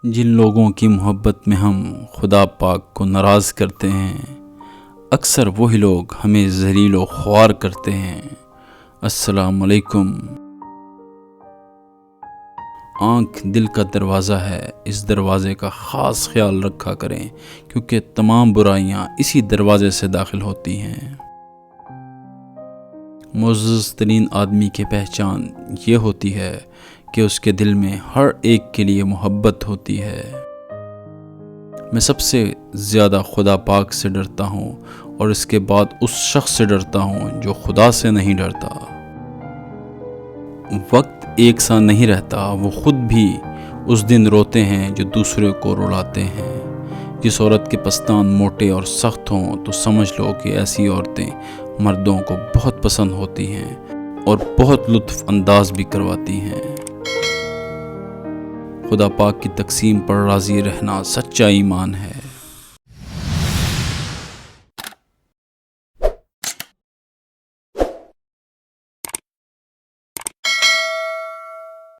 جن لوگوں کی محبت میں ہم خدا پاک کو ناراض کرتے ہیں، اکثر وہی لوگ ہمیں ذلیل و خوار کرتے ہیں۔ السلام علیکم۔ آنکھ دل کا دروازہ ہے، اس دروازے کا خاص خیال رکھا کریں کیونکہ تمام برائیاں اسی دروازے سے داخل ہوتی ہیں۔ معزز ترین آدمی کی پہچان یہ ہوتی ہے کہ اس کے دل میں ہر ایک کے لیے محبت ہوتی ہے۔ میں سب سے زیادہ خدا پاک سے ڈرتا ہوں اور اس کے بعد اس شخص سے ڈرتا ہوں جو خدا سے نہیں ڈرتا۔ وقت ایک سا نہیں رہتا، وہ خود بھی اس دن روتے ہیں جو دوسرے کو رلاتے ہیں۔ جس عورت کے پستان موٹے اور سخت ہوں تو سمجھ لو کہ ایسی عورتیں مردوں کو بہت پسند ہوتی ہیں اور بہت لطف انداز بھی کرواتی ہیں۔ خدا پاک کی تقسیم پر راضی رہنا سچا ایمان ہے۔